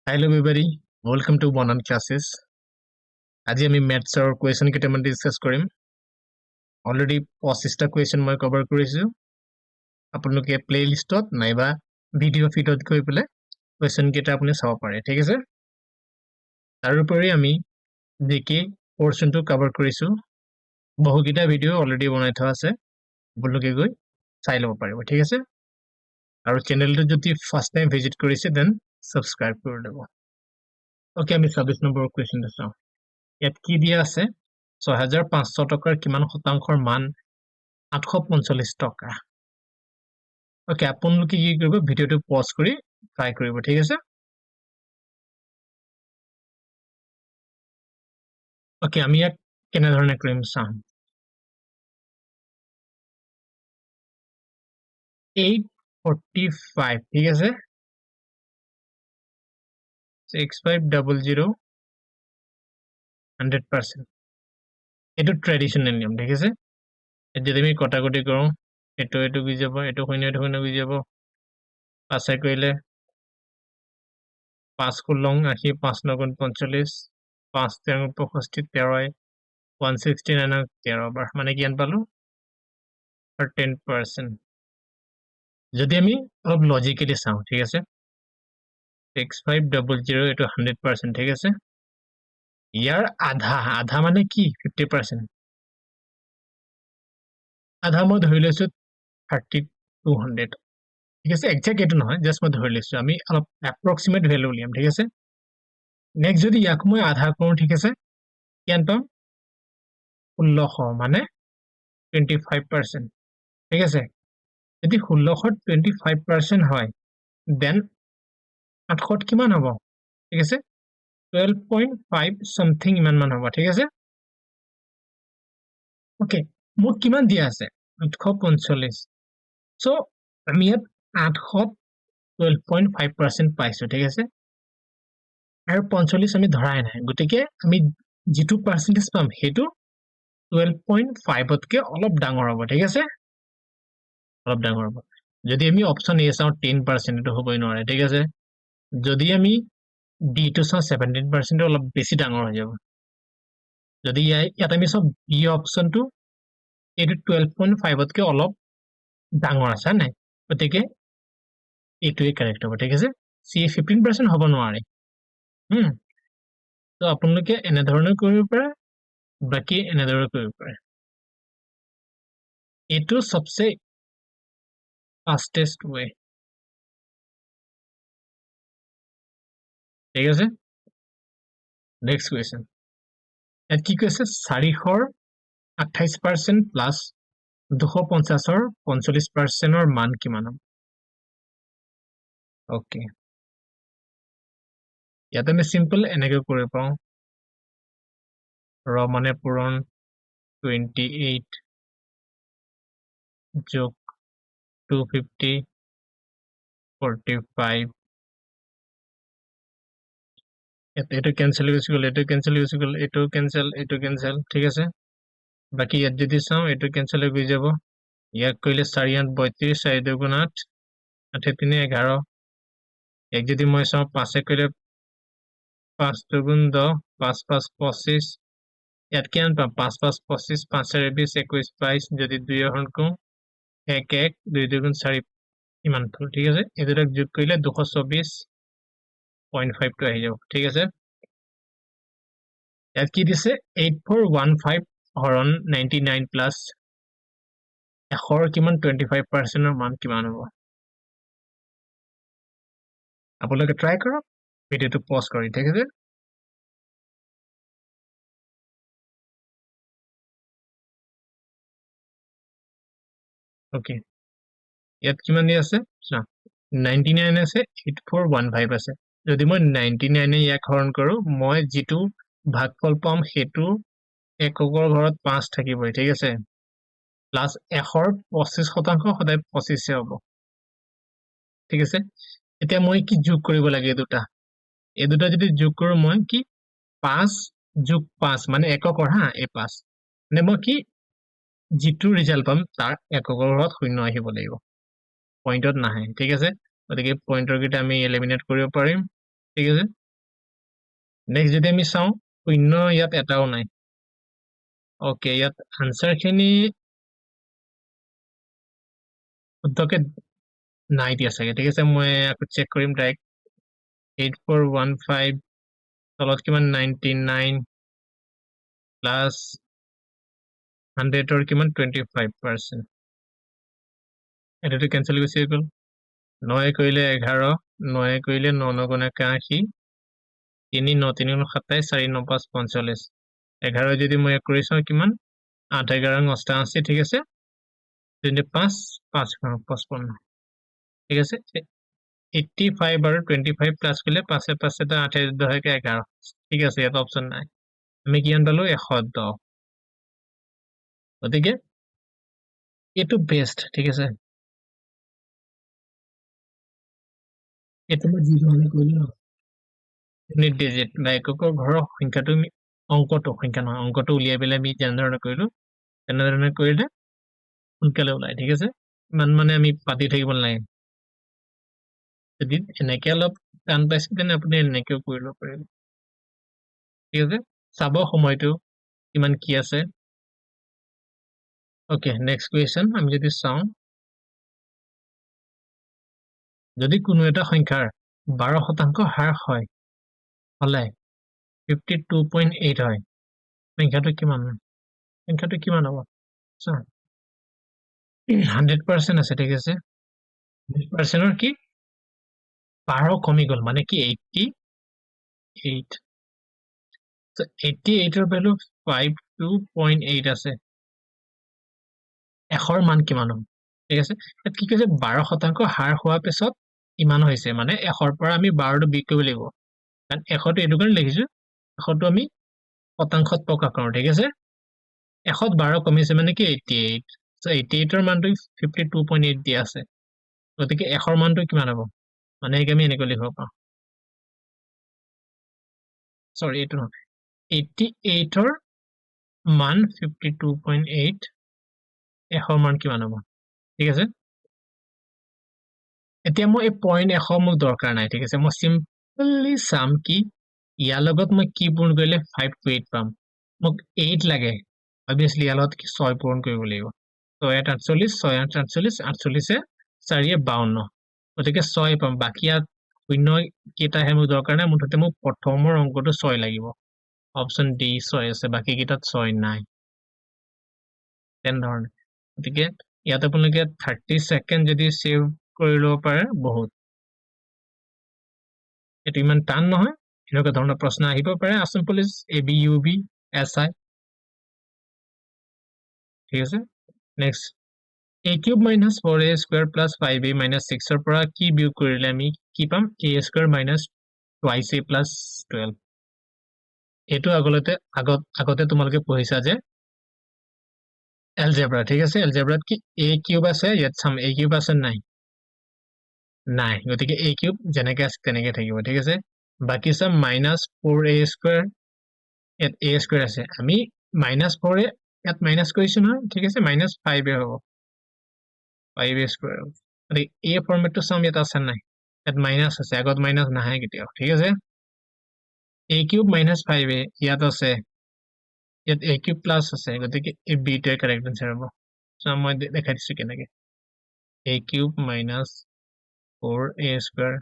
Hello everybody, welcome to One on Classes. আজি আমি ম্যাথছৰ question কেইটামান ডিছকাছ কৰিম। অলৰেডি 25টা কুৱেশ্যন মই কভাৰ কৰিছোঁ। আপোনালোকে প্লেলিষ্টত নাইবা ভিডিঅ' ফিডত গৈ পেলাই কুৱেশ্যন কেইটা আপুনি চাব পাৰে, ঠিক আছে? তাৰোপৰি আমি জিকে পৰ্চনটো কভাৰ কৰিছোঁ। বহুকেইটা ভিডিঅ' অলৰেডি বনাই থোৱা আছে, আপোনালোকে গৈ চাই ল'ব পাৰিব, ঠিক আছে? আৰু চেনেলটো যদি ফাৰ্ষ্ট টাইম ভিজিট কৰিছে দেন ছাবস্ক্ৰাইব কৰি ল'ব। ওকে, আমি 26 নম্বৰ কুৱেশ্যনটো চাওঁ। ইয়াত কি দিয়া আছে 6500 টকাৰ কিমান শতাংশৰ মান 845 টকা। ওকে, আপোনালোকে কি কৰিব ভিডিঅ'টো পজ কৰি ট্ৰাই কৰিব, ঠিক আছে? ওকে, আমি ইয়াত কেনেধৰণে কৰিম চাওঁ। 845, ঠিক আছে? 6500 100%। এইটো ট্ৰেডিশ্যনেল নিয়ম, ঠিক আছে? যদি আমি কটাকটি কৰোঁ, এইটো গুচি যাব, এইটো শূন্য গুচি যাব। 5 কৰিলে 5 × 80, 5 × 9 = 45, 5 × 13 = 65, 13 169 13 বাৰ, মানে কিমান পালো 10%। যদি আমি অলপ লজিকেলি চাওঁ, ঠিক আছে? 6500 এইটো 100%, ঠিক আছে? ইয়াৰ আধা মানে কি 50%। আধা মই ধৰি লৈছো 3200, ঠিক আছে? একজেক্ট এইটো নহয়, জাষ্ট মই ধৰি লৈছো। আমি অলপ এপ্ৰক্সিমেট ভ্যালু উলিয়াম, ঠিক আছে? নেক্সট যদি ইয়াক মই আধা কৰোঁ, ঠিক আছে, কিমান পাম 1600 মানে 25%, ঠিক আছে? যদি 1600 25% হয় দেন 800 কিমান হ'ব, ঠিক আছে? 12.5 সামথিং ইমান মান হ'ব, ঠিক আছে? ওকে, মোক কিমান দিয়া আছে 845। সো আমি ইয়াত 800 12.5% পাইছো, ঠিক আছে? আৰু 45 আমি ধৰাই নাই, গতিকে আমি যিটো পাৰ্চেন্টেজ পাম সেইটো 12.5তকৈ অলপ ডাঙৰ হ'ব, ঠিক আছে? অলপ ডাঙৰ হ'ব। যদি আমি অপশ্যন এ চাওঁ 10%, এইটো হ'বই নোৱাৰে, ঠিক আছে? যদি আমি ডিটো চাওঁ 17%, অলপ বেছি ডাঙৰ হৈ যাব। যদি ইয়াত আমি চাওঁ বি অপশ্যনটো, এইটো 12.5তকৈ অলপ ডাঙৰ আছে নাই, গতিকে এইটোৱে কাৰেক্ট হ'ব, ঠিক আছে? চি 15% হ'ব নোৱাৰে। তো আপোনালোকে এনেধৰণে কৰিব পাৰে, বাকী এনেদৰে কৰিব পাৰে। এইটো সবচে ফাষ্টেষ্ট ৱে, ঠিক আছে? Next question. ইয়াত কি কৈছে 428% প্লাছ 250ৰ 45%ৰ মান কিমান হ'ব? ওকে, ইয়াত আমি চিম্পল এনেকৈ কৰিব পাৰোঁ। ৰ মানে পূৰণ 28 যোগ 250 45, এইটো কেঞ্চেল গুচি গ'ল, এইটো কেঞ্চেল গুচি গ'ল, এইটো কেঞ্চেল, ঠিক আছে? বাকী ইয়াত যদি চাওঁ এইটো কেঞ্চেল হৈ গুচি যাব। ইয়াক কৰিলে 4 × 8 = 32, 4 × 2 = 8, 8 × 3 = 11। ইয়াক যদি মই চাওঁ 5 কৰিলে 5 × 2 = 10, 5 × 5 = 25। ইয়াত কিমান পাম 5 × 5 = 25, 5 × 4 = 20, 21 = 22, যদি 2 হৰণ কৰোঁ 1 1, 2 2 × 4 ইমান পালো, ঠিক আছে? এই দুটাক যোগ কৰিলে 224.5টো আহি যাব, ঠিক আছে? ইয়াত কি দিছে 8415 হৰণ 99 প্লাছ 100ৰ কিমান 25%ৰ মান কিমান হ'ব? আপোনালোকে ট্ৰাই কৰক, ভিডিঅ'টো পজ কৰি, ঠিক আছে? ওকে, ইয়াত কিমান দি আছে 99 আছে, 8415 আছে। যদি মই 99 ইয়াক হৰণ কৰোঁ, মই যিটো ভাগফল পাম সেইটো এককৰ ঘৰত 5 থাকিবই, ঠিক আছে? প্লাছ 100ৰ 25% সদায় 25 হ'ব, ঠিক আছে? এতিয়া মই কি যোগ কৰিব লাগে এই দুটা যদি যোগ কৰোঁ মই কি 5 + 5 মানে এককৰ, এই 5 মানে মই কি যিটো ৰিজাল্ট পাম তাৰ এককৰ ঘৰত 0 আহিব লাগিব, পইণ্টত নাহে, ঠিক আছে? গতিকে পইণ্টৰ কেইটা আমি এলিমিনেট কৰিব পাৰিম। ঠিক আছে নেক্সট যদি আমি চাওঁ শূন্য ইয়াত এটাও নাই ওকে ইয়াত আনসাৰখিনি শুদ্ধকে নাই দিয়া চাগে ঠিক আছে মই আকৌ চেক কৰিম ডাইৰেক্ট 8415 তলত কিমান 99 প্লাস 100 or কিমান 25% এটাটো ক্যান্সেল গুচি গ'ল 9 কৰিলে 11 9 কৰিলে 9 9 81 3 9 3 27 4 9 5 45 11 যদি মই কৰি চাওঁ কিমান 8 11 88 ঠিক আছে 25 5 55 ঠিক আছে 85 আৰু 25 প্লাস কৰিলে 5 5 এটা 8 10 11 ঠিক আছে ইয়াত অপচন নাই আমি কিমান পালো 110 গতিকে এটো বেস্ট ঠিক আছে এটো মই যি ধৰণে কৰিলো ন ইউনিট ডিজিট বা এককৰ ঘৰৰ সংখ্যাটো আমি অংকটো সংখ্যা নহয় অংকটো উলিয়াই পেলাই আমি যেনেধৰণে কৰিলো তেনেধৰণে কৰিলে সোনকালে ওলাই ঠিক আছে ইমান মানে আমি পাতি থাকিব নালাগে যদি এনেকে অলপ টান পাইছে তেনে আপুনি এনেকেও কৰি ল'ব পাৰিব ঠিক আছে চাব সময়টো কিমান কি আছে ওকে নেক্সট কুৱেশ্যন আমি যদি চাওঁ যদি কোনো এটা সংখ্যাৰ 12% হ্ৰাস হয় হলে 52.8 হয় সংখ্যাটো কিমান হ'ব চা 100% আছে ঠিক আছে 100% কি 12 কমি গ'ল মানে কি 88 so 88 এর ভ্যালু 52.8 আছে এশৰ মান কিমান হ'ব ঠিক আছে ইয়াত কি কৈছে 12% হ্ৰাস হোৱাৰ পিছত ইমান হৈছে মানে এশৰ পৰা আমি 12টো বিয়োগ কৰিব লাগিব কাৰণ এশটো এইটো কাৰণে লিখিছো এশটো আমি শতাংশত প্ৰকাশ কৰোঁ ঠিক আছে এশত 12 কমিছে মানে কি 88 so 88 এর মানটো 52.8 দিয়া আছে গতিকে এশৰ মানটো কিমান হ'ব মানে আমি এনেকৈ লিখিব পাৰোঁ সৰি এইটো নহয় 88 এৰ মান 52.8 এশৰ মান কিমান হ'ব ঠিক আছে এতিয়া মই এই পইণ্ট এশ মোক দৰকাৰ নাই ঠিক আছে মই সিম্পলি চাম কি ইয়াৰ লগত মই কি পূৰণ কৰিলে 5 to 8 পাম মোক 8 লাগে অবভিয়াসলি ইয়াৰ লগত কি 6 পূৰণ কৰিব লাগিব 6 48 6 48 48 4 52 গতিকে 6 পাম বাকি ইয়াত শূন্য কেইটাহে মোক দৰকাৰ নাই মুঠতে মোক প্ৰথমৰ অংকটো 6 লাগিব অপচন ডি 6 আছে বাকি কেইটাত 6 নাই তেনেধৰণে গতিকে ইয়াত আপোনালোকে 30 সেকেন্ড যদি সেভ কৰি ল'ব পাৰে বহুত এটো ইমান টান নহয় এনেকুৱা ধৰণৰ প্ৰশ্ন আহিব পাৰে আসাম পুলিচ এবিইউবি এসআই ঠিক আছে next a cube minus 4a square plus 5a minus 6 এর পৰা কি বিয়োগ কৰিলে আমি কি পাম a square minus twice a plus 12 এটো আগতে তোমালোকে পঢ়িছা যে এলজেব্রা ঠিক আছে এলজেব্রাত কি a cube আছে ইয়াত চাম a cube আছে নাই গতিকে a cube যেনেকৈ আছে তেনেকৈ থাকিব ঠিক আছে বাকি সব minus 4a square ইয়াত a square আছে আমি minus 4a ইয়াত minus কৰিছো নহয় ঠিক আছে minus 5a হ'ব 5a square গতিকে a ফৰ্মেটটো চাম ইয়াত আছে নাই ইয়াত minus আছে আগত minus নাহে কেতিয়াও ঠিক আছে a cube minus 5a ইয়াত আছে ইয়াত a cube plus আছে গতিকে এই b টোৱে কাৰেক্ট আনসাৰ হ'ব সো মই দেখাই দিছো কেনেকৈ a cube minus 4a square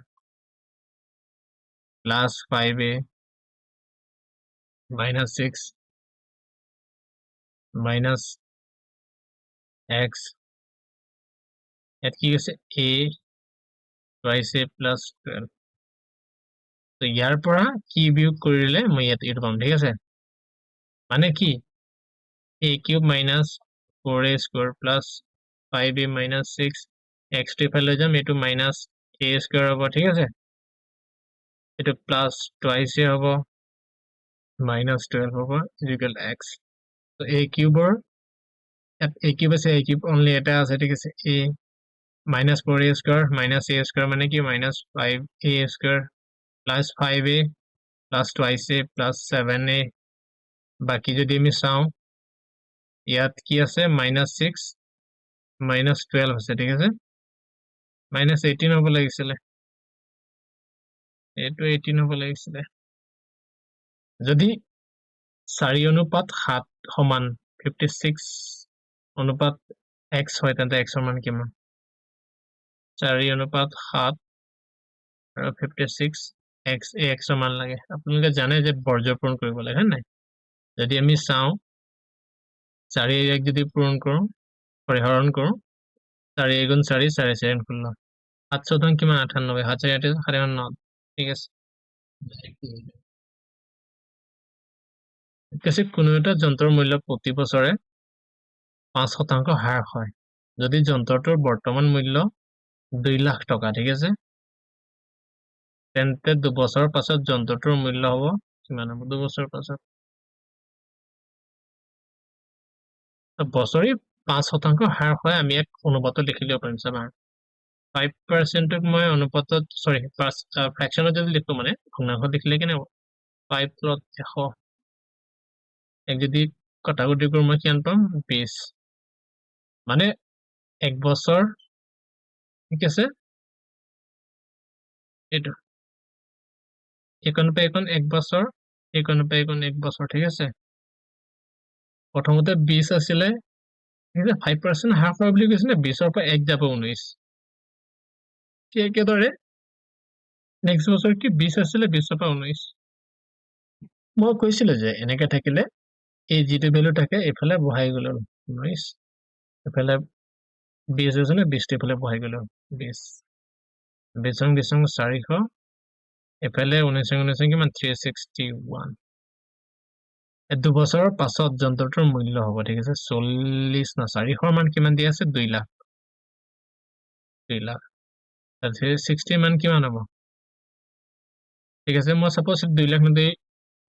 plus 5a minus 6 minus x ইয়াত কি আছে a twice a plus 12 তো ইয়াৰ পৰা কি বিয়োগ কৰিলে মই ইয়াত এইটো পাম ঠিক আছে মানে কি a cube minus 4a square plus 5a minus 6 x টো ইফালে যাম এটো minus a square হ'ব ঠিক আছে এটো plus twice a হ'ব minus 12 হ'ব equal x তো a cube a cube আছে a cube only এটা আছে ঠিক আছে a minus 4a square minus a square মানে কি minus 5a square plus 5a plus twice a plus 7a বাকি যদি আমি চাওঁ ইয়াত কি আছে minus 6 minus 12 আছে ঠিক আছে minus 18 হ'ব লাগিছিলে এইটো 18 হ'ব লাগিছিলে যদি 4 অনুপাত 7 সমান 56 অনুপাত x হয় তেন্তে x ৰ মান কিমান 4 অনুপাত 7 আৰু 56 x x ৰ মান লাগে আপোনালোকে জানে যে বৰ্জ্য পূৰণ কৰিব লাগে হয় নাই যদি আমি চাওঁ 4 1 যদি পূৰণ কৰোঁ হৰণ কৰোঁ 4 গুণ 4 4 4 16 7 14 কিমান 98 7 4 9 ঠিক আছে কৈছে কোনো এটা যন্ত্ৰৰ মূল্য প্ৰতি বছৰে 5% হ্ৰাস হয় যদি যন্ত্ৰটোৰ বৰ্তমান মূল্য 2 লাখ টকা ঠিক আছে তেন্তে 2 বছৰৰ পাছত যন্ত্ৰটোৰ মূল্য হ'ব কিমান হ'ব 2 বছৰৰ পাছত বছৰি 5% হ্ৰাস হয় আমি এক অনুপাতত লিখি দিব পাৰিম চাবা 5% ক মই অনুপাতত সৰি ফ্ৰেকশনত যদি লিখো মানে ভগ্নাংশত লিখিলে কেনে হ'ব 5 প্লট 100 এক যদি কটাকটি কৰোঁ মই কিমান পাম 20 মানে এক বছৰ ঠিক আছে এইটো এইকণ পে এইকণ এক বছৰ এইকণ পে এইকণ এক বছৰ ঠিক আছে প্ৰথমতে 20 আছিলে ঠিক আছে 5% হ্ৰাস হয় বুলি কৈছে 20 ৰ পৰা 1 যাব 19 একেদৰে নেক্সট বছৰ কি 20 আছিলে 20 ৰ পৰা 19 মই কৈছিলো যে এনেকে থাকিলে এই যিটো ভ্যালু থাকে এফালে বহাই গ'ল 19 এফালে 20 আছে না 20 এফালে বহাই গ'ল 20 20 400 এফালে 19 কিমান 361 দুবছৰৰ পাছত যন্ত্ৰটোৰ মূল্য হ'ব ঠিক আছে 40 না 400 মান কিমান দি আছে 2 লাখ 2 লাখ তাহলে 60 মান কিমান হ'ব ঠিক আছে মই সাপোজ 2 লাখ নদি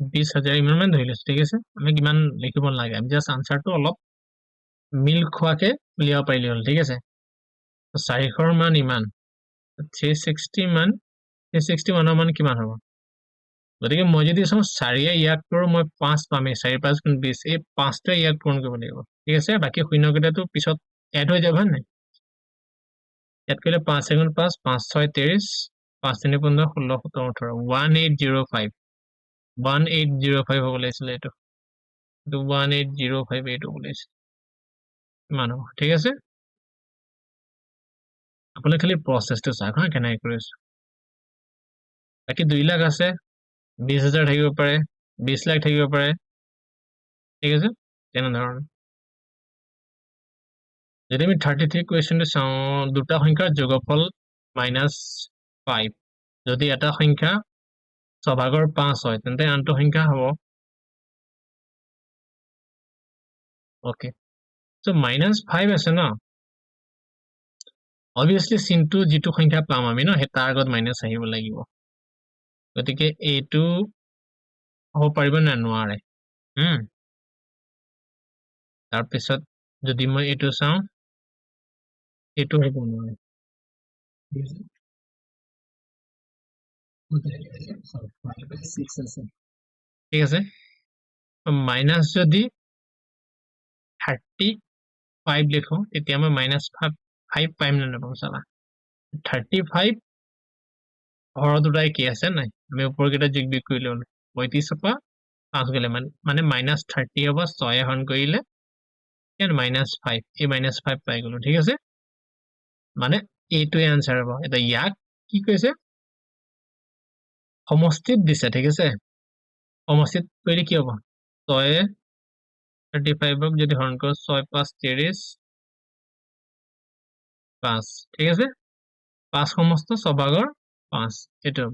20,000 ইমান মান ধৰি লৈছো ঠিক আছে আমি কিমান লিখিব নালাগে আমি জাস্ট আনসাৰটো অলপ মিল খোৱাকে উলিয়াব পাৰিলে হ'ল ঠিক আছে 400 ৰ মান ইমান 360 মান 361 ৰ মান কিমান হ'ব গতিকে মই যদি চাওঁ 4 ইয়াক কৰোঁ মই 5 পামেই 4 5 গুণ 20 এই 5টা ইয়াক পূৰণ কৰিব লাগিব ঠিক আছে বাকি শূন্যকেইটাটো পিছত এড হৈ যাব হয় নাই ইয়াত কৰিলে 5 গুণ 5 5 6 30 5 3 15 16 17 18 1805 1805 হ'ব লাগিছিলে এইটো 1805 এইটো হ'ব লাগিছিলে ইমান হ'ব ঠিক আছে আপুনি খালি প্ৰসেসটো চাওক হা কেনেকৈ কৰিছো বাকি 2 লাখ আছে 20,000 থাকিব পাৰে 20 লাখ থাকিব পাৰে ঠিক আছে তেনেধৰণৰ যদি আমি 33 কুৱেশ্যনটো চাওঁ দুটা সংখ্যাৰ যোগফল -5 যদি এটা সংখ্যা ছভাগৰ 5 হয় তেন্তে আনটো সংখ্যা হ'ব ওকে সো -5 আছে ন obviously চিনটো যিটো সংখ্যা পাম আমি ন তাৰ আগত মাইনাস আহিব লাগিব গতিকে এইটো হ'ব পাৰিব না নোৱাৰে তাৰ পিছত যদি মই এইটো চাওঁ এইটো হ'ব নোৱাৰে ঠিক আছে মাইনাস যদি 35 লিখো তেতিয়া মই -5 পাইম না নাপাম চালা 35 হৰ দুটাই কি আছে নাই আমি ওপৰকেইটা যোগ বিয়োগ কৰিলে হ'ল 35 পৰা 5 গ'লে মানে -30 হ'ব 6 হৰণ কৰিলে এন্ড -5 এই -5 পাই গ'লো ঠিক আছে মানে এইটোৱে আনসাৰ হ'ব এটা ইয়াক কি কৈছে সমষ্টিত দিছে ঠিক আছে সমষ্টিত কৰিলে কি হ'ব 6 35 ক যদি হৰণ কৰোঁ 6 5 30 5 ঠিক আছে 5 সমস্ত ছভাগৰ 5 এইটো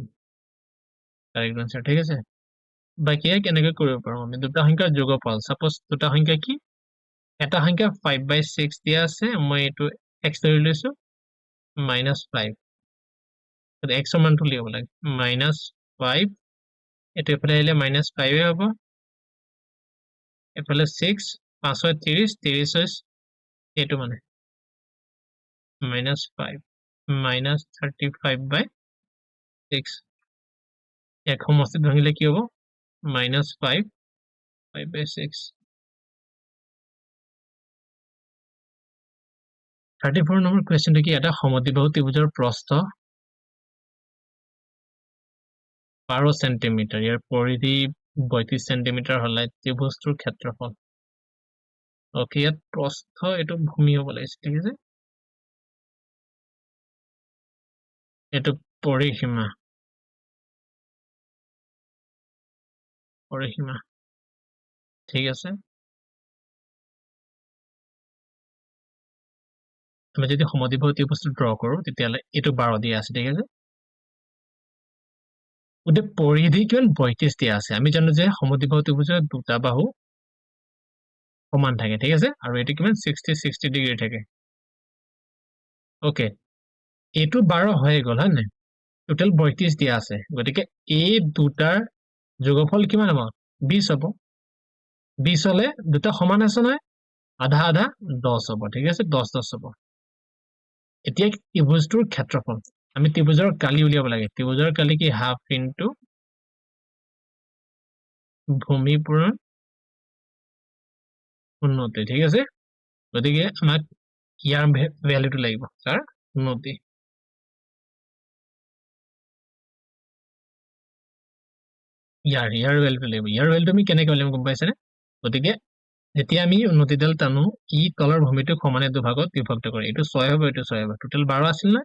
কাৰেক্ট আনসাৰ ঠিক আছে বাকি কেনেকৈ কৰিব পাৰোঁ আমি দুটা সংখ্যাৰ যোগফল সাপোজ দুটা সংখ্যা কি এটা সংখ্যা 5/6 দিয়া আছে মই এইটো x ধৰি লৈছো -5 x ৰ মানটো লিখিব লাগে -5 এইটো এফালে আহিলে -5 হ'ব এফালে 6 5 30 30 এইটো মানে -5 -35/6 এক সমষ্টিত ভাঙিলে কি হ'ব -5 5/6 34 নম্বৰ কুৱেশ্যনটো কি এটা সমদ্বিবাহু ত্ৰিভুজৰ প্ৰস্থ 12 সেন্টিমিটাৰ ইয়াৰ পৰিধি 32 সেন্টিমিটাৰ হলে ত্ৰিভুজটোৰ ক্ষেত্ৰফল ওকে ইয়াত প্ৰস্থ এটো ভূমি হ'ব লাগিছে ঠিক আছে এটো পৰিসীমা ঠিক আছে আমি যদি সমদ্বিবাহু ত্ৰিভুজটো ড্ৰ কৰো তেতিয়ালে এটো 12 দিয়া আছে ঠিক আছে ওতে পৰিধি কিমান 32 দিয়া আছে আমি জানো যে সমদ্বিবাহু ত্ৰিভুজৰ দুটা বাহু সমান থাকে ঠিক আছে আৰু এটো কিমান 60 ডিগ্ৰী থাকে ওকে এটো 12 হৈ গ'ল হয় নাই টোটাল 32 দিয়া আছে গতিকে এই দুটাৰ যোগফল কিমান হ'ব 20 হ'ব 20 হলে দুটা সমান আছে নহয় আধা আধা 10 হ'ব ঠিক আছে 10 10 হ'ব এতিয়া ত্ৰিভুজটোৰ ক্ষেত্ৰফল আমি ত্ৰিভুজৰ কালি উলিয়াব লাগে ত্ৰিভুজৰ কালি কি হাফ ইনটু ভূমি পূৰণ উন্নতি ঠিক আছে গতিকে আমাক ইয়াৰ ভ্যালুটো লাগিব স্যাৰ উন্নতি ইয়াৰ ভ্যালুটো লাগিব ইয়াৰ ভ্যালুটো আমি কেনেকৈ উলিয়াম গম পাইছেনে গতিকে যেতিয়া আমি উন্নতিডাল টানো ই তলৰ ভূমিটো সমানে দুভাগত বিভক্ত কৰে এইটো 6 হ'ব এইটো 6 হ'ব টোটাল 12 আছিল না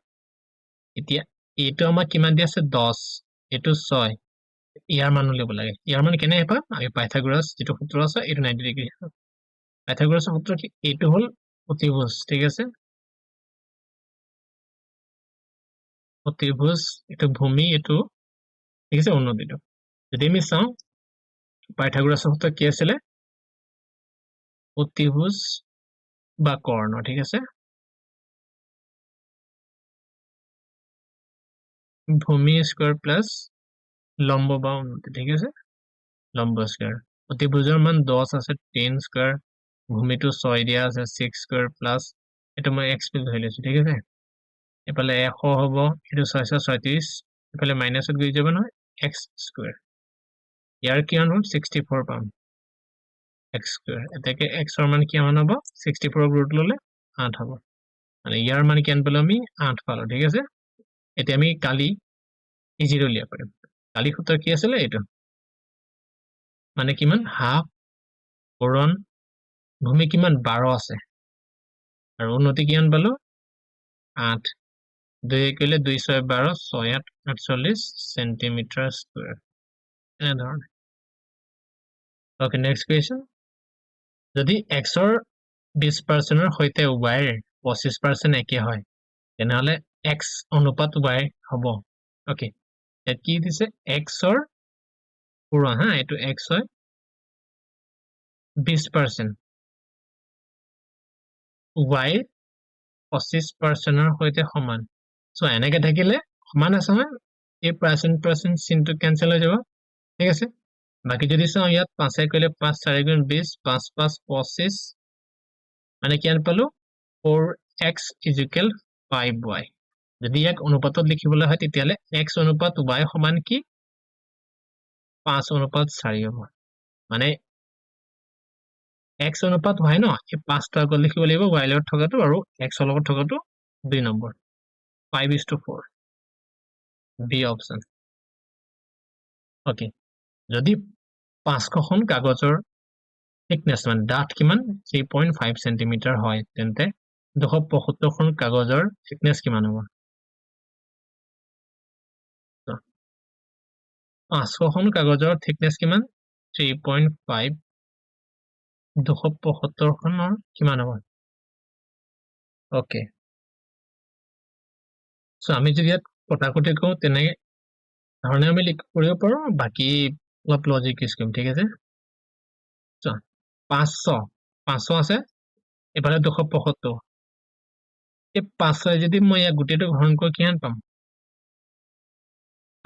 এতিয়া এইটো আমাক কিমান দি আছে 10 এইটো 6 ইয়াৰ মান উলিয়াব লাগে ইয়াৰ মান কেনে পাম আমি পাইথাগোৰাছ যেটো সূত্ৰ আছে এইটো 90 ডিগ্ৰী পাইথাগোৰাছৰ সূত্ৰ কি এইটো হল অতিভুজ ঠিক আছে অতিভুজ এইটো ভূমি এইটো ঠিক আছে উন্নতিটো যদি আমি চাওঁ পাইথাগোৰাছৰ সূত্ৰ কি আছিল অতিভুজ বা কৰ্ণ ঠিক আছে ভূমি স্কয়াৰ প্লাস লম্ব বা উন্নতি ঠিক আছে লম্ব স্কয়াৰ অতিভুজৰ মান 10 আছে 10 স্কয়ার ভূমিটো 6 দিয়া আছে 6 স্কয়ার প্লাস এটা মই x ফিল ধৰি লৈছো ঠিক আছে এফালে 100 হ'ব এটো 636 এফালে মাইনাসত গৈ যাব নহয় x স্কয়ার ইয়াৰ কিমান হ'ল 64 পাম x স্কয়াৰ এটাকে x ৰ মান কিমান হ'ব 64 ৰুট ললে 8 হ'ব মানে ইয়াৰ মান কিমান পালো আমি 8 পালো ঠিক আছে এতিয়া আমি কালি ইজিলি উলিয়াব পাৰিম কালি সূত্ৰ কি আছিল এইটো মানে কিমান হাফ পূৰণ ভূমি কিমান 12 আছে আৰু উন্নতি কিমান পালো 8 2 কৰিলে 2 6 12 6 8 48 সেন্টিমিটাৰ স্কয়াৰ এনে ধৰণে ওকে নেক্সট কোৱেশ্চন যদি x ৰ 20% ৰ সৈতে y ৰ 25% একে হয় তেনেহলে x অনুপাত y হ'ব ওকে এত কি দিছে x ৰ পুৰা হা এটো x হয় 20% y 25% ৰ সৈতে সমান সো এনেকে থাকিলে সমান আছে না এই পার্সেন্ট চিনটো ক্যান্সেল হৈ যাব ঠিক আছে বাকি যদি চাও ইয়াত 5 এ কৰিলে 5 4 গুণ 20 5 5 25 মানে কিমান পালো 4x = 5y যদি ইয়াক অনুপাতত লিখিবলৈ হয় তেতিয়ালে x অনুপাত y সমান কি 5 অনুপাত 4 হ'ব মানে x অনুপাত y ন এই 5 টা আগত লিখিব লাগিব y লগত থকাটো আৰু x ৰ লগত থকাটো 2 নম্বৰ 5:4 বি অপশন ওকে যদি 500 খন কাগজৰ thickness মানে ডাঠ কিমান 3.5 সেন্টিমিটাৰ হয় তেন্তে 275 খন কাগজৰ thickness কিমান হ'ব 500 খন কাগজৰ thickness কিমান 3.5 275 খনৰ কিমান হ'ব ওকে সো আমি যদি ইয়াত কটাকটি কৰো তেনে ধৰণে আমি কৰিব পাৰো বাকি অলপ লজিক ইউজ কৰিম ঠিক আছে সো 500 আছে এফালে 275 এই 500 যদি মই ইয়াক গোটেইটো হৰণ কৰি কিমান পাম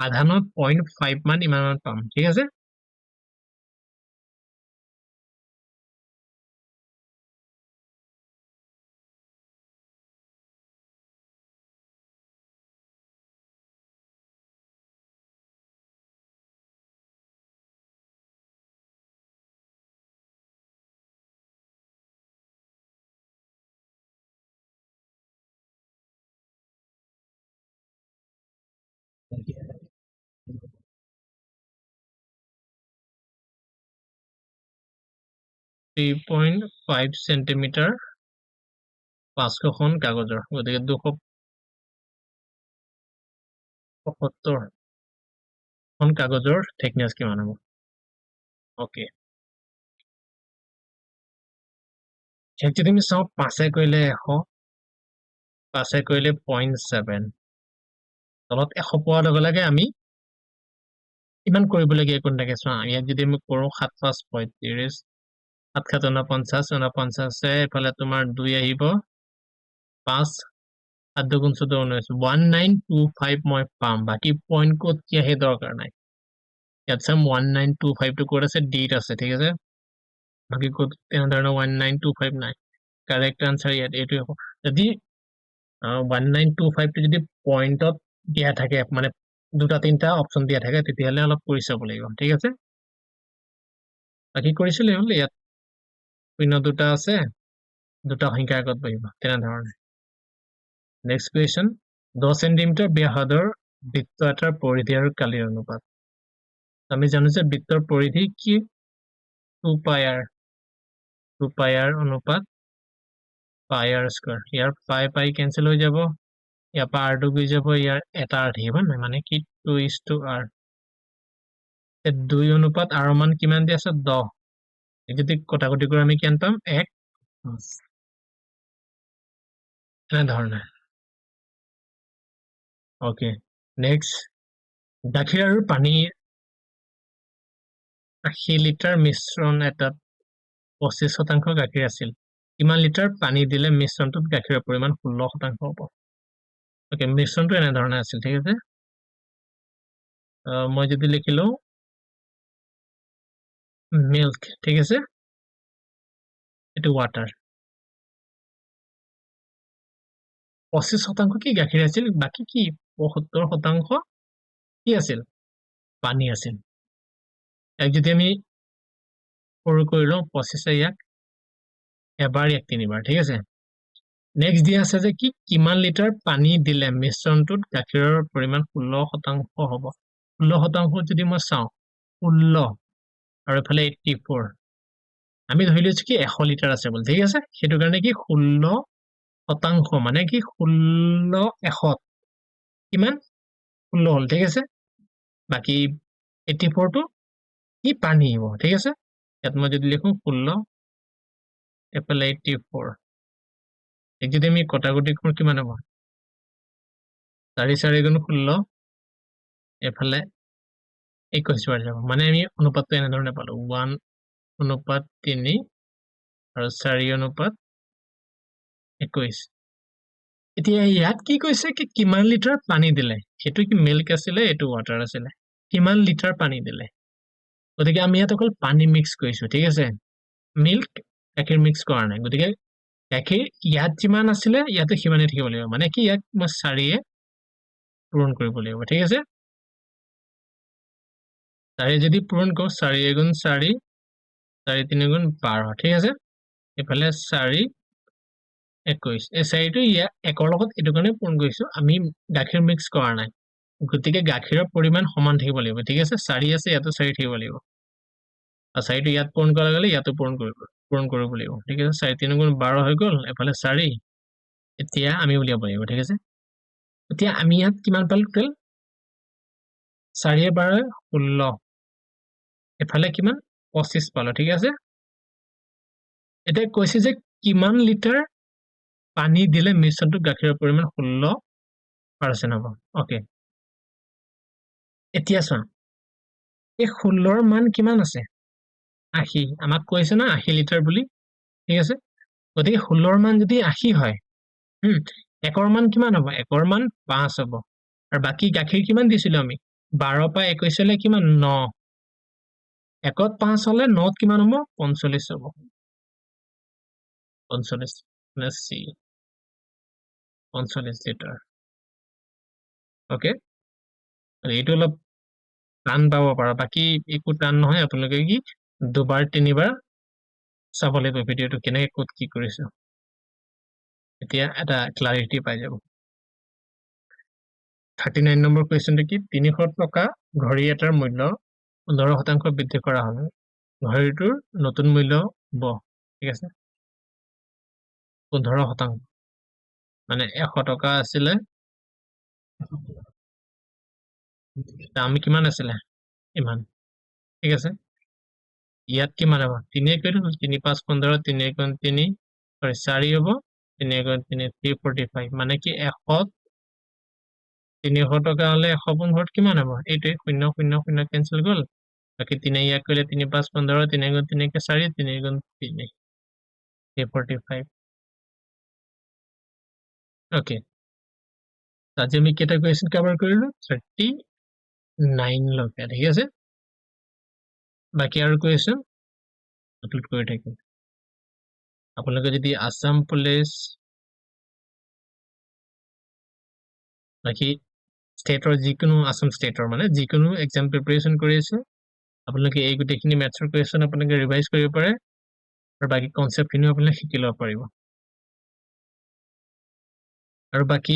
আধানত 0.5 মান ইমান পাম ঠিক আছে 3.5 সেন্টিমিটাৰ 500খন কাগজৰ গতিকে 275খন কাগজৰ thickness কিমান হ'ব ওকে যদি আমি চাওঁ 5 কৰিলে 100 5 কৰিলে 0.7 তলত 100 পোৱাৰ লগে লগে আমি ইমান কৰিবলগীয়া কোন থাকে চোৱা ইয়াত যদি আমি কৰো 7 5 35 7 7 49 49 এফালে তোমাৰ 2 আহিব 5 7 2 গুণ 14 1925 মই পাম বাকি পইণ্ট ক'ত কি আহে দৰকাৰ নাই ইয়াত চাম 1925 টো ক'ত আছে ডিত আছে ঠিক আছে বাকি ক'ত তেনেধৰণৰ 1925 নাই কাৰেক্ট আনসাৰ ইয়াত এইটো যদি 1925 টো যদি পইণ্টত দিয়া থাকে মানে দুটা তিনটা অপচন দিয়া থাকে তেতিয়াহলে অলপ কৰি চাব লাগিব ঠিক আছে বাকি কৰিছিলে হল ইয়াত শূন্য দুটা আছে দুটা সংখ্যা আগত বহিব তেনেধৰণে নেক্সট কোৱেশ্চন 10 সেন্টিমিটাৰ ব্যাসাৰ্ধৰ বৃত্ত এটাৰ পৰিধি আৰু কালিৰ অনুপাত আমি জানো যে বৃত্তৰ পৰিধি কি 2 পাই r অনুপাত পাই r স্কয়াৰ ইয়াৰ পাই কেনসেল হৈ যাব ইয়াৰ পৰা r2 গৈ যাব ইয়াৰ এটা r থাকিব না মানে কি 2:r 2 অনুপাত r মান কিমান দি আছে 10 যদি কটাকটি কৰি আমি কিমান পাম 1 এনে ধৰণে ওকে নেক্সট গাখীৰ আৰু পানী 80 লিটাৰ মিশ্ৰণ এটাত 25% গাখীৰ আছিল কিমান লিটাৰ পানী দিলে মিশ্ৰণটোত গাখীৰৰ পৰিমাণ 16% হ'ব ওকে মিশ্ৰণটো এনে ধৰণে আছিল ঠিক আছে মই যদি লিখিলো মিল্ক ঠিক আছে এটো ওয়াটার 25% কি গাখীৰ আছিল বাকি কি 75% কি আছিল পানী আছিল এক যদি আমি সৰু কৰিলো 25 ইয়াক এবাৰ এক তিনিবাৰ ঠিক আছে নেক্সট দিয়া আছে যে কি কিমান লিটাৰ পানী দিলে মিশ্ৰণটোত গাখীৰৰ পৰিমাণ 16% হ'ব 16% যদি মই চাওঁ 16 আৰু এফালে 84 আমি ধৰি লৈছো কি 100 লিটাৰ আছে বল ঠিক আছে হেতু কাৰণে কি 16% মানে কি 16 100 কিমান 16 হল ঠিক আছে বাকি 84 টো কি পানী হ'ব ঠিক আছে ইয়াত মই যদি লিখো 16 এফালে 84 এক যদি আমি কটাকটি কৰো কিমান হ'ব 4 4 গুণ 16 এফালে 21 বাৰ যাব মানে আমি অনুপাতটো এনে ধৰণে পালো 1 অনুপাত 3 আৰু 4 অনুপাত 21 এতিয়া ইয়াত কি কৈছে কি কিমান লিটাৰ পানী দিলে হেতু কি মিল্ক আছিল এটো ওয়াটাৰ আছিল কিমান লিটাৰ পানী দিলে গতিকে আমি ইয়াত অকল পানী মিক্স কৰিছো ঠিক আছে মিল্ক গাখীৰ মিক্স কৰা নাই গতিকে গাখীৰ ইয়াত যিমান আছিল ইয়াতে সিমানে থাকিব লাগিব মানে কি ইয়াত মই 4 এ পূৰণ কৰিব লাগিব ঠিক আছে 4 যদি পূৰণ কৰো 4 গুণ 4 4 3 গুণ 12 ঠিক আছে এফালে 4 21 এই 4 টো ইয়া একৰ লগত এটো কাৰণে পূৰণ কৰিছো আমি গাখীৰ মিক্স কৰা নাই গতিকে গাখীৰৰ পৰিমাণ সমান থাকিব লাগিব ঠিক আছে 4 আছে ইয়াতো 4 থাকিব লাগিব আৰু 4 টো ইয়াত পূৰণ কৰা গলে ইয়াতো পূৰণ কৰিব লাগিব ঠিক আছে 4 3 গুণ 12 হৈ গল এফালে 4 এতিয়া আমি উলিয়াব লাগিব ঠিক আছে এতিয়া আমি ইয়াত কিমান পালো তেল 4 12 16 এফালে কিমান 25 পালো ঠিক আছে এটা কৈছে যে কিমান লিটাৰ পানী দিলে মিশ্ৰণটোত গাখীৰৰ পৰিমাণ 16% হ'ব ওকে এতিয়া চোৱা এই 16 ৰ মান কিমান আছে 80 আমাক কৈছে না 80 লিটাৰ বুলি ঠিক আছে গতিকে 16 ৰ মান যদি 80 হয় একৰ মান কিমান হ'ব একৰ মান 5 হ'ব আৰু বাকি গাখীৰ কিমান দিছিল আমি 12 পৰা 21 লৈ কিমান 9 একত 5 হলে 9 কিমান হ'ব 45 হ'ব 45 প্লাস c 45 লিটাৰ ওকে এইটো অলপ টান পাব পাৰা বাকি একো টান নহয় আপোনালোকে কি দুবাৰ তিনিবাৰ চাব লাগিব ভিডিওটো কেনেকৈ ক'ত কি কৰিছে এতিয়া এটা ক্লাৰিটি পাই যাব 39 নম্বৰ কোৱেশ্চনটো কি 300 টকা ঘড়ী এটাৰ মূল্য 15% বৃদ্ধি কৰা হলে ঘড়ীটোৰ নতুন মূল্য হ'ব ঠিক আছে 15% মানে 100 টকা আছিলে দাম কিমান আছিলে ইমান ঠিক আছে ইয়াত কিমান হ'ব 3 কৰিলো 3 5 15 3 গুণ 3 সৰি 4 হ'ব 3 গুণ 3 345 মানে কি 100 300 টকা হলে 100 গুণ ঘৰত কিমান হ'ব এইটোৱে 0 0 0 কেনসেল গ'ল বাকি 3 ইয়াক কৰিলে 3 5 15 3 গুণ 3 কে 4 3 গুণ 3 345 ওকে আজি আমি কেটা কোয়েশ্চন কভার কৰিলো 39 লকে ঠিক আছে বাকি আৰু কোয়েশ্চন আপলোড কৰি থাকিম আপোনালোকে যদি আসাম পুলিচ বাকি স্টেটৰ যিকোনো আসাম স্টেটৰ মানে যিকোনো এক্সাম প্ৰিপাৰেচন কৰি আছে আপোনালোকে এই গুটেখিনি ম্যাথছৰ কোয়েশ্চন আপোনালোকে ৰিভাইজ কৰিব পাৰে আৰু বাকি কনসেপ্ট খিনি আপোনালোকে শিকি ল'ব পাৰিব আৰু বাকি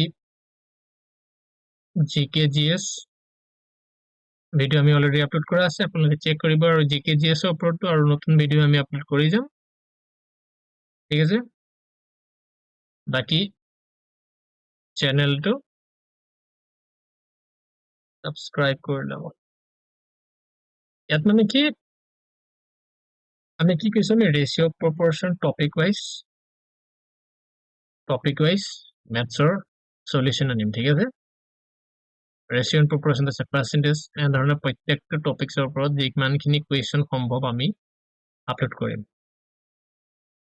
জিকে জিএস ভিডিও আমি অলৰেডি আপলোড কৰা আছে আপোনালোকে চেক কৰিব আৰু জিকে জিএস ৰ ওপৰতো আৰু নতুন ভিডিও আমি আপলোড কৰি যাম ঠিক আছে বাকি চ্যানেলটো সাবস্ক্ৰাইব কৰি ল'ব ইয়াত মানে কি আমি কি কৈছো আমি ৰেশিও প্ৰপৰশন টপিক ওয়াইজ ম্যাথছৰ সলিউশন আনিম ঠিক আছে ৰেশিও এণ্ড প্ৰপৰশন আছে পাৰ্সেন্টেজ এণ্ড ধৰণৰ প্ৰত্যেকটো টপিকছৰ ওপৰত যিমানখিনি কোৱেশ্চন সম্ভৱ আমি আপলোড কৰিম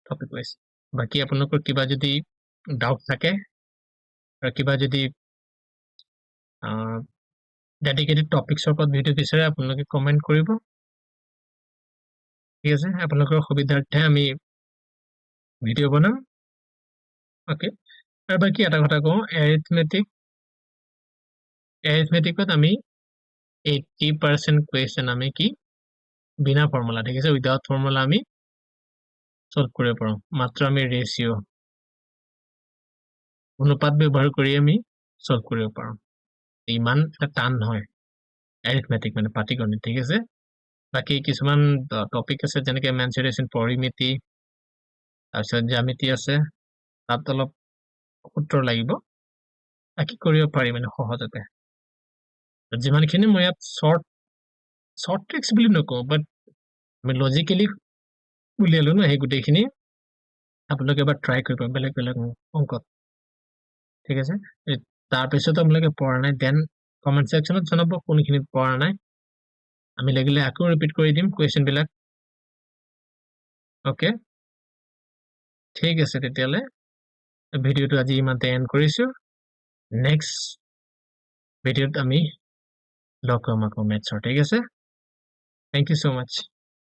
টপিক ওয়াইজ বাকি আপোনালোকৰ কিবা যদি ডাউট থাকে আৰু কিবা যদি ডেডিকেটেড টপিকছৰ ওপৰত ভিডিও বিচাৰে আপোনালোকে কমেন্ট কৰিব ঠিক আছে আপোনালোকৰ সুবিধাৰ্থে আমি ভিডিও বনাম ওকে আৰু বাকি এটা কথা কওঁ এৰিথমেটিকত আমি 80% কোয়েশ্চন আমি কি বিনা ফৰ্মুলা ঠিক আছে উইদাউট ফৰ্মুলা আমি সলভ কৰিব পাৰো মাত্ৰ আমি ৰেশিও অনুপাত ব্যৱহাৰ কৰি আমি সলভ কৰিব পাৰো ইমান টান নহয় এৰিথমেটিক মানে পাটিগণিত ঠিক আছে বাকি কিছুমান টপিক আছে যেনেকৈ মেনচুৰেশন পৰিমিতি তাৰপিছত জ্যামিতি আছে তাত অলপ সূত্ৰ লাগিব বাকি কৰিব পাৰি মানে সহজতে যিমানখিনি মই ইয়াত শৰ্ট ট্ৰিক্স বুলি নকওঁ বাট আমি লজিকেলি উলিয়ালো না সেই গোটেইখিনি আপোনালোকে এবাৰ ট্ৰাই কৰিব বেলেগ বেলেগ অংকত ঠিক আছে তাৰপিছত আপোনালোকে পঢ়া নাই দেন কমেন্ট সেকশনত জনাব কোনখিনি পঢ়া নাই আমি লাগিলে আকৌ ৰিপিট কৰি দিম কোৱেশ্চন বিলাক ওকে ঠিক আছে তেতিয়ালে ভিডিওটো আজি ইমানতে এন্ড কৰিছো নেক্সট ভিডিওত আমি লগ পাম আকৌ মেথছৰ ঠিক আছে থ্যাংক ইউ সো মাচ